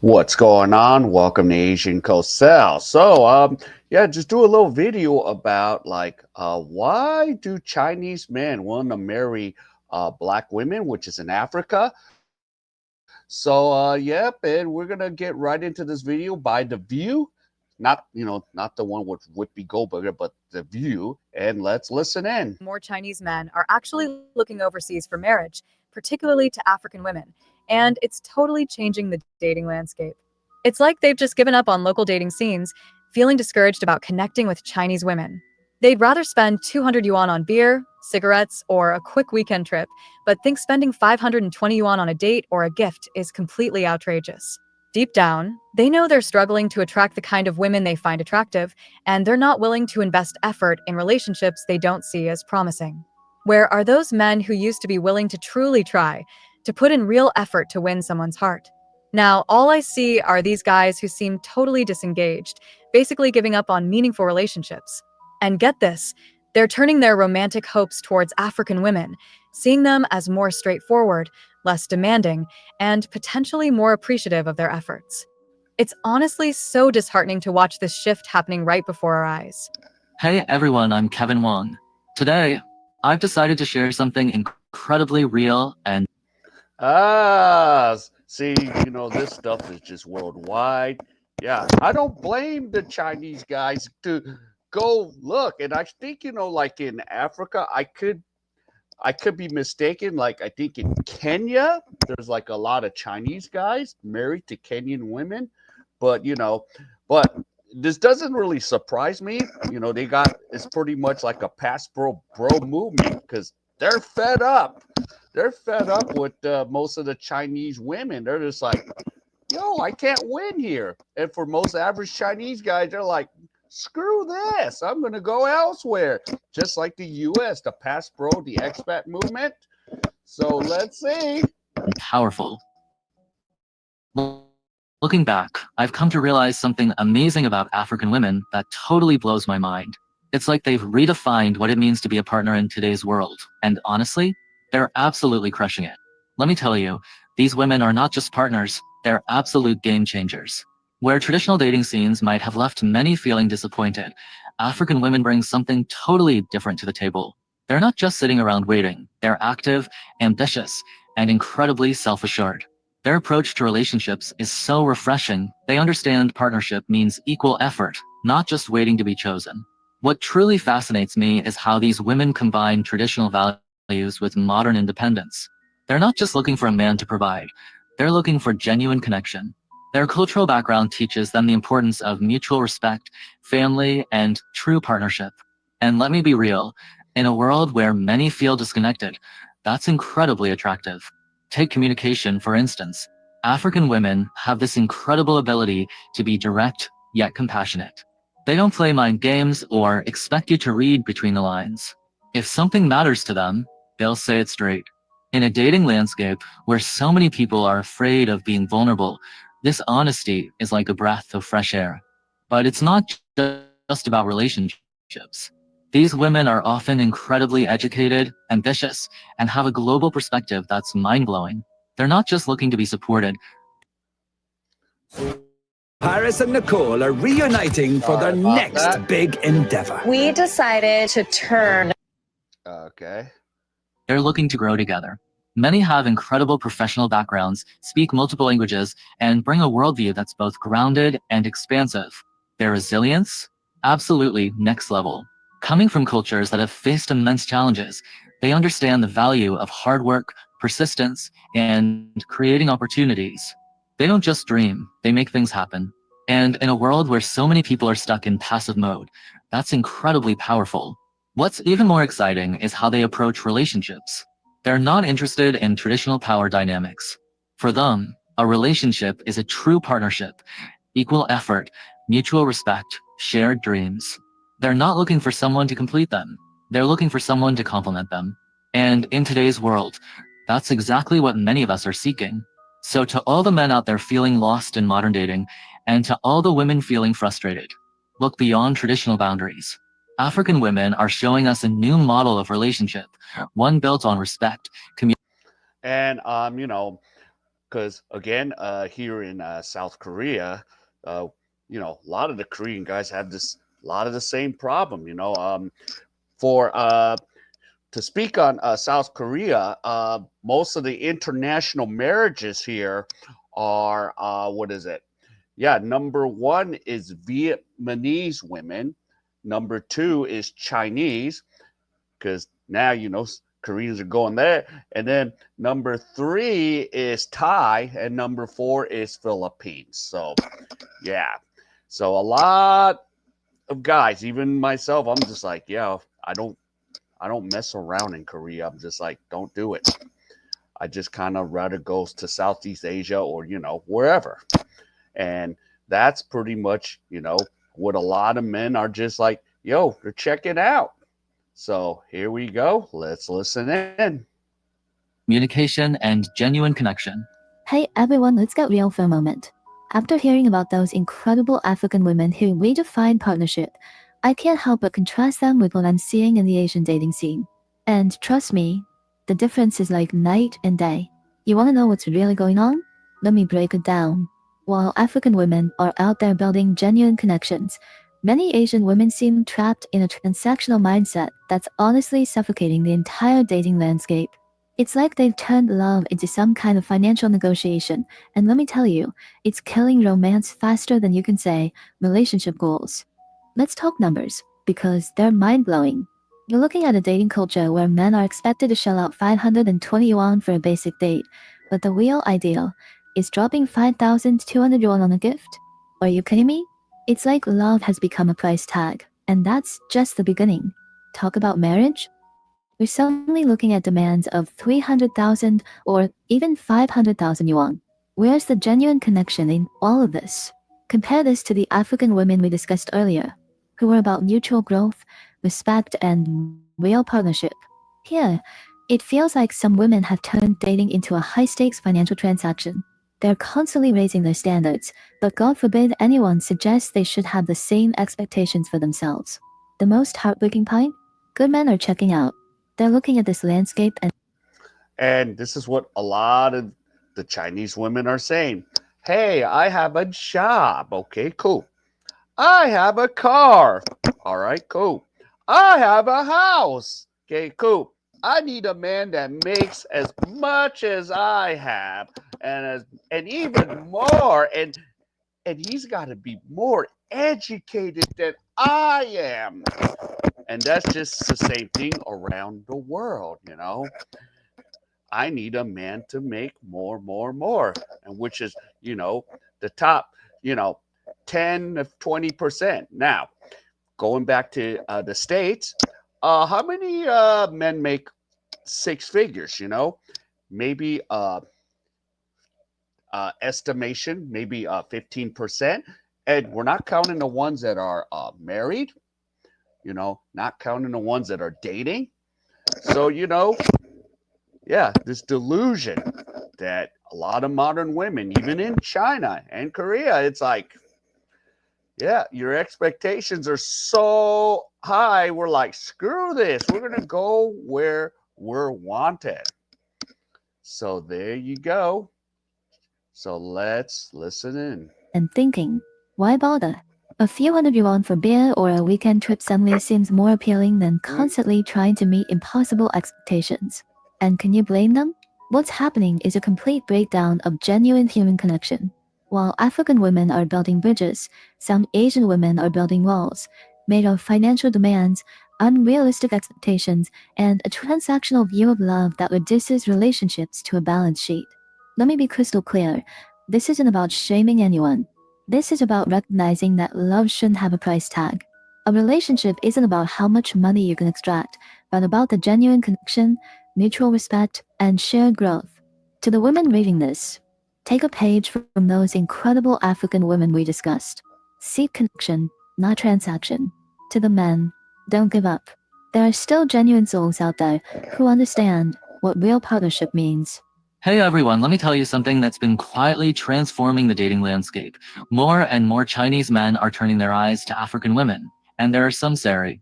What's going on? Welcome to Asian Cosell. Yeah, just do a little video about why do Chinese men want to marry black women, which is in Africa. Yep, and we're gonna get right into this video by The View, not the one with Whoopi Goldberg, but The View, and let's listen in. More Chinese men are actually looking overseas for marriage, particularly to African women, and it's totally changing the dating landscape. It's like they've just given up on local dating scenes, feeling discouraged about connecting with Chinese women. They'd rather spend 200 yuan on beer, cigarettes, or a quick weekend trip, but think spending 520 yuan on a date or a gift is completely outrageous. Deep down, they know they're struggling to attract the kind of women they find attractive, and they're not willing to invest effort in relationships they don't see as promising. Where are those men who used to be willing to truly try, to put in real effort to win someone's heart? Now, all I see are these guys who seem totally disengaged, basically giving up on meaningful relationships. And get this, they're turning their romantic hopes towards African women, seeing them as more straightforward, less demanding, and potentially more appreciative of their efforts. It's honestly so disheartening to watch this shift happening right before our eyes. Hey everyone, I'm Kevin Wong. Today, I've decided to share something incredibly real and See, this stuff is just worldwide. Yeah, I don't blame the Chinese guys to go look. And I think, like in Africa, I could be mistaken. Like I think in Kenya, there's like a lot of Chinese guys married to Kenyan women, but but this doesn't really surprise me. They got it's pretty much like a pass bro movement because they're fed up. They're fed up with most of the Chinese women. They're just like, yo, I can't win here. And for most average Chinese guys, they're like, screw this. I'm going to go elsewhere. Just like the U.S., the pass bro, the expat movement. So let's see. powerful. Looking back, I've come to realize something amazing about African women that totally blows my mind. It's like they've redefined what it means to be a partner in today's world, and honestly, they're absolutely crushing it. Let me tell you, these women are not just partners, they're absolute game changers. Where traditional dating scenes might have left many feeling disappointed, African women bring something totally different to the table. They're not just sitting around waiting, they're active, ambitious, and incredibly self-assured. Their approach to relationships is so refreshing. They understand partnership means equal effort, not just waiting to be chosen. What truly fascinates me is how these women combine traditional values with modern independence. They're not just looking for a man to provide, they're looking for genuine connection. Their cultural background teaches them the importance of mutual respect, family, and true partnership. And let me be real, in a world where many feel disconnected, that's incredibly attractive. Take communication, for instance. African women have this incredible ability to be direct, yet compassionate. They don't play mind games or expect you to read between the lines. If something matters to them, they'll say it straight. In a dating landscape where so many people are afraid of being vulnerable, this honesty is like a breath of fresh air. But it's not just about relationships. These women are often incredibly educated, ambitious, and have a global perspective that's mind-blowing. They're not just looking to be supported. Paris and Nicole are reuniting for their next big endeavor. We decided to turn. Okay. They're looking to grow together. Many have incredible professional backgrounds, speak multiple languages, and bring a worldview that's both grounded and expansive. Their resilience? Absolutely next level. Coming from cultures that have faced immense challenges, they understand the value of hard work, persistence, and creating opportunities. They don't just dream, they make things happen. And in a world where so many people are stuck in passive mode, that's incredibly powerful. What's even more exciting is how they approach relationships. They're not interested in traditional power dynamics. For them, a relationship is a true partnership, equal effort, mutual respect, shared dreams. They're not looking for someone to complete them. They're looking for someone to complement them. And in today's world, that's exactly what many of us are seeking. So to all the men out there feeling lost in modern dating, and to all the women feeling frustrated, look beyond traditional boundaries. African women are showing us a new model of relationship, one built on respect, community. And because again, here in South Korea, uh, a lot of the Korean guys have this a lot of the same problem. For to speak on South Korea, most of the international marriages here are what is it? Yeah, number one is Vietnamese women. Number two is Chinese, because now Koreans are going there, and then number three is Thai, and number four is Philippines. So yeah, so a lot of guys, even myself, I'm just like, yeah, I don't mess around in Korea. I'm just like, don't do it. I just kind of rather go to Southeast Asia or wherever, and that's pretty much what a lot of men are just like, yo, they're checking out. So here we go. Let's listen in. Communication and genuine connection. Hey everyone, let's get real for a moment. After hearing about those incredible African women who redefine partnership, I can't help but contrast them with what I'm seeing in the Asian dating scene. And trust me, the difference is like night and day. You wanna know what's really going on? Let me break it down. While African women are out there building genuine connections, many Asian women seem trapped in a transactional mindset that's honestly suffocating the entire dating landscape. It's like they've turned love into some kind of financial negotiation, and let me tell you, it's killing romance faster than you can say relationship goals. Let's talk numbers, because they're mind-blowing. You're looking at a dating culture where men are expected to shell out 520 yuan for a basic date, but the real ideal is dropping 5,200 yuan on a gift. Are you kidding me? It's like love has become a price tag, and that's just the beginning. Talk about marriage? We're suddenly looking at demands of 300,000 or even 500,000 yuan. Where's the genuine connection in all of this? Compare this to the African women we discussed earlier, who were about mutual growth, respect, and real partnership. Here, it feels like some women have turned dating into a high-stakes financial transaction. They're constantly raising their standards, but God forbid anyone suggests they should have the same expectations for themselves. The most heartbreaking part? Good men are checking out. They're looking at this landscape And this is what a lot of the Chinese women are saying. Hey, I have a job. Okay, cool. I have a car. All right, cool. I have a house. Okay, cool. I need a man that makes as much as I have and even more, and he's got to be more educated than I am. And that's just the same thing around the world. I need a man to make more, and which is, the top, 10 to 20%. Now, going back to the States, how many men make six figures? Maybe estimation, maybe 15%. And we're not counting the ones that are married, not counting the ones that are dating. So, yeah, this delusion that a lot of modern women, even in China and Korea, it's like, yeah, your expectations are so high. We're like, screw this. We're going to go where we're wanted. So there you go. So let's listen in. and thinking, why bother? A few hundred yuan for beer or a weekend trip suddenly seems more appealing than constantly trying to meet impossible expectations. And can you blame them? What's happening is a complete breakdown of genuine human connection. While African women are building bridges, some Asian women are building walls, made of financial demands, unrealistic expectations, and a transactional view of love that reduces relationships to a balance sheet. Let me be crystal clear. This isn't about shaming anyone. This is about recognizing that love shouldn't have a price tag. A relationship isn't about how much money you can extract, but about the genuine connection, mutual respect, and shared growth. To the women reading this, take a page from those incredible African women we discussed. Seek connection, not transaction. To the men, don't give up. There are still genuine souls out there who understand what real partnership means. Hey everyone, let me tell you something that's been quietly transforming the dating landscape. More and more Chinese men are turning their eyes to African women, and there are some seriously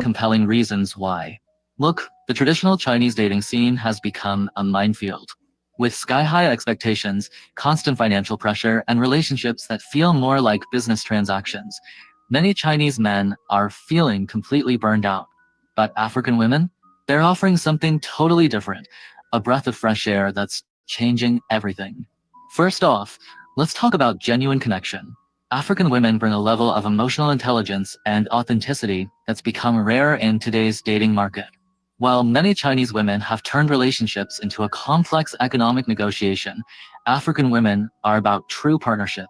compelling reasons why. Look, the traditional Chinese dating scene has become a minefield. with sky-high expectations, constant financial pressure, and relationships that feel more like business transactions. Many Chinese men are feeling completely burned out. But African women? They're offering something totally different, a breath of fresh air that's changing everything. First off, let's talk about genuine connection. African women bring a level of emotional intelligence and authenticity that's become rare in today's dating market. While many Chinese women have turned relationships into a complex economic negotiation, African women are about true partnership.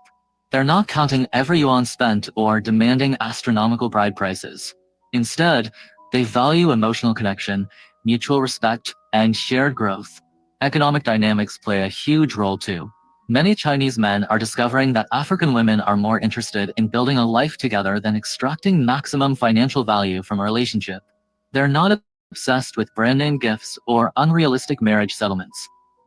They're not counting every yuan spent or demanding astronomical bride prices. Instead, they value emotional connection, mutual respect, and shared growth. Economic dynamics play a huge role too. Many Chinese men are discovering that African women are more interested in building a life together than extracting maximum financial value from a relationship. They're not obsessed with brand name gifts or unrealistic marriage settlements.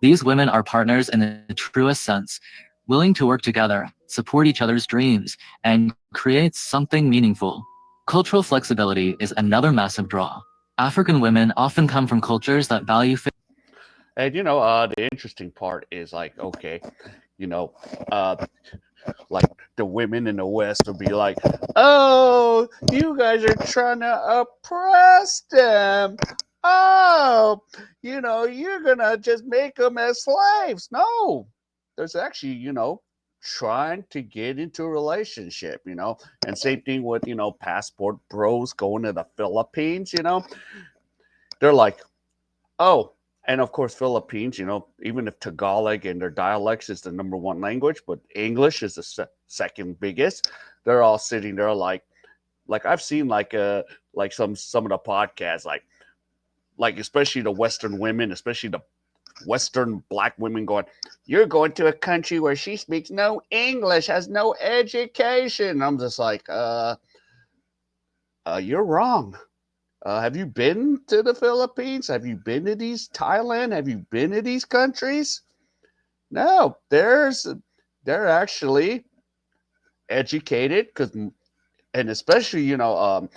These women are partners in the truest sense, willing to work together, support each other's dreams, and create something meaningful. Cultural flexibility is another massive draw. African women often come from cultures that value And the interesting part is like, okay, you know, uh, like the women in the West will be like, "Oh, you guys are trying to oppress them. Oh, you're gonna just make them as slaves." No, there's actually, trying to get into a relationship, and same thing with passport bros going to the Philippines. They're like, oh, and of course, Philippines, even if Tagalog and their dialects is the number one language, but English is the second biggest, they're all sitting there like I've seen like some of the podcasts, like especially the Western women, especially the Western black women going, "You're going to a country where she speaks no English, has no education." I'm just like, you're wrong. Have you been to the Philippines? Have you been to Thailand? Have you been to these countries? No, they're actually educated because, and especially to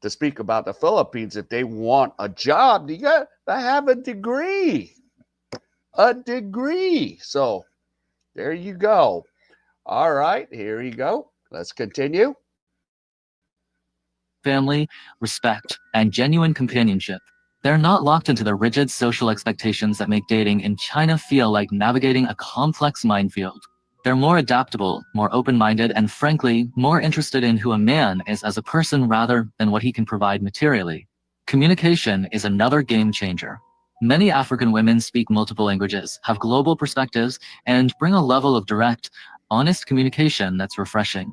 speak about the Philippines, if they want a job, you got to have a degree. So there you go. All right, here you go. Let's continue. family, respect, and genuine companionship. They're not locked into the rigid social expectations that make dating in China feel like navigating a complex minefield. They're more adaptable, more open-minded, and frankly, more interested in who a man is as a person rather than what he can provide materially. Communication is another game changer. Many African women speak multiple languages, have global perspectives, and bring a level of direct, honest communication that's refreshing.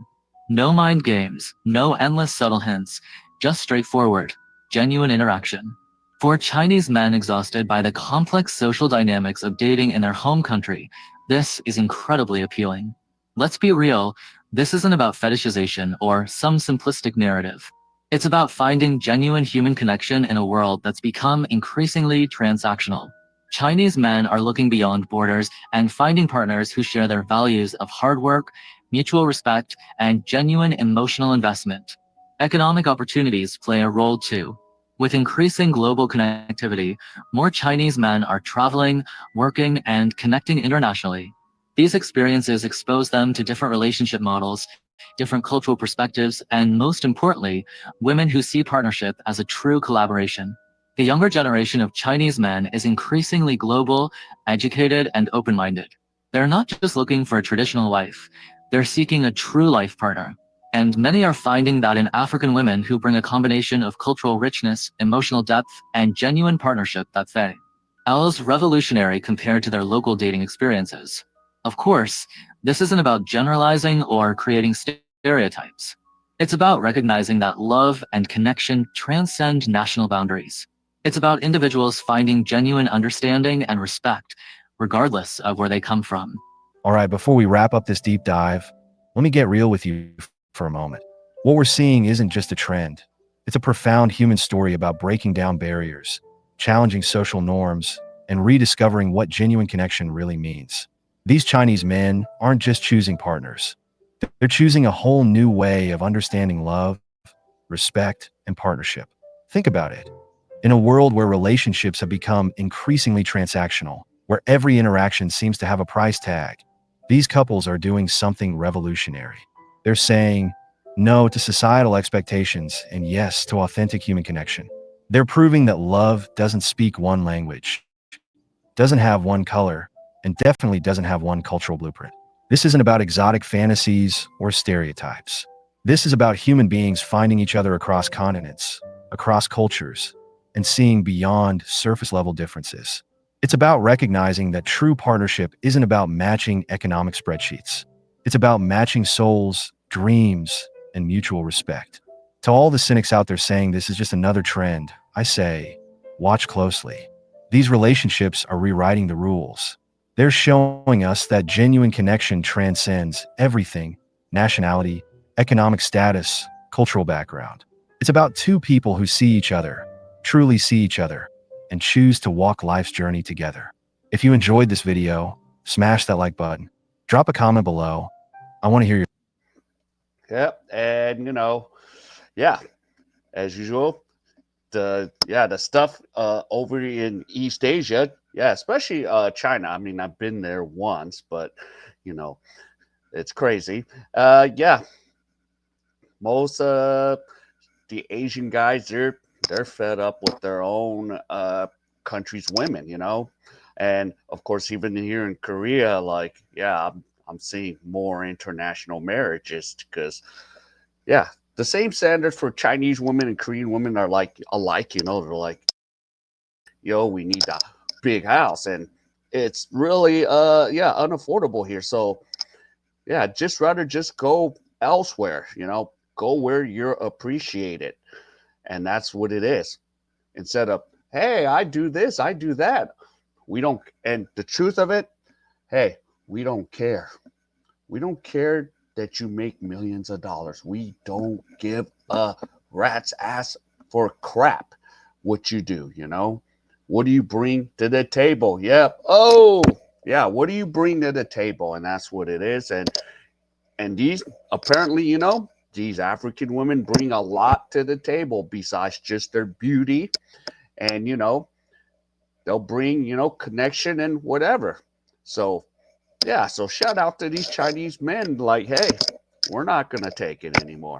No mind games, no endless subtle hints, just straightforward, genuine interaction. For Chinese men exhausted by the complex social dynamics of dating in their home country, this is incredibly appealing. Let's be real, this isn't about fetishization or some simplistic narrative. It's about finding genuine human connection in a world that's become increasingly transactional. Chinese men are looking beyond borders and finding partners who share their values of hard work, mutual respect, and genuine emotional investment. Economic opportunities play a role too. With increasing global connectivity, more Chinese men are traveling, working, and connecting internationally. These experiences expose them to different relationship models, different cultural perspectives, and most importantly, women who see partnership as a true collaboration. The younger generation of Chinese men is increasingly global, educated, and open-minded. They're not just looking for a traditional wife, they're seeking a true life partner. And many are finding that in African women who bring a combination of cultural richness, emotional depth, and genuine partnership that feels revolutionary compared to their local dating experiences. Of course, this isn't about generalizing or creating stereotypes. It's about recognizing that love and connection transcend national boundaries. It's about individuals finding genuine understanding and respect, regardless of where they come from. All right, before we wrap up this deep dive, let me get real with you for a moment. What we're seeing isn't just a trend. It's a profound human story about breaking down barriers, challenging social norms, and rediscovering what genuine connection really means. These Chinese men aren't just choosing partners. They're choosing a whole new way of understanding love, respect, and partnership. Think about it. In a world where relationships have become increasingly transactional, where every interaction seems to have a price tag. These couples are doing something revolutionary. They're saying no to societal expectations and yes to authentic human connection. They're proving that love doesn't speak one language, doesn't have one color, and definitely doesn't have one cultural blueprint. This isn't about exotic fantasies or stereotypes. This is about human beings finding each other across continents, across cultures, and seeing beyond surface level differences. It's about recognizing that true partnership isn't about matching economic spreadsheets. It's about matching souls, dreams, and mutual respect. To all the cynics out there saying this is just another trend, I say, watch closely. These relationships are rewriting the rules. They're showing us that genuine connection transcends everything: nationality, economic status, cultural background. It's about two people who see each other, truly see each other, and choose to walk life's journey together. If you enjoyed this video, smash that like button. Drop a comment below. I want to hear your Yep. And yeah, as usual, the stuff over in East Asia, yeah, especially China. I mean, I've been there once, but you know, it's crazy. Yeah, most the Asian guys, they're fed up with their own country's women, and of course, even here in Korea, like, yeah, I'm seeing more international marriages because, yeah, the same standards for Chinese women and Korean women are like alike. They're like, yo, we need a big house, and it's really yeah, unaffordable here. So yeah, just rather just go elsewhere. Go where you're appreciated, and that's what it is. Instead of, hey, I do this, I do that. We don't. And the truth of it, hey, we don't care. We don't care that you make millions of dollars. We don't give a rat's ass for crap what you do. What do you bring to the table? Yep. Oh, yeah. What do you bring to the table? And that's what it is. And these, apparently, these African women bring a lot to the table besides just their beauty. And, they'll bring, connection and whatever. So, yeah. So shout out to these Chinese men, like, hey, we're not going to take it anymore.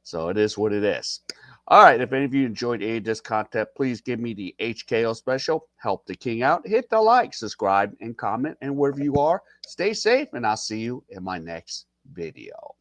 So it is what it is. All right. If any of you enjoyed any of this content, please give me the HKO special. Help the king out. Hit the like, subscribe, and comment. And wherever you are, stay safe. And I'll see you in my next video.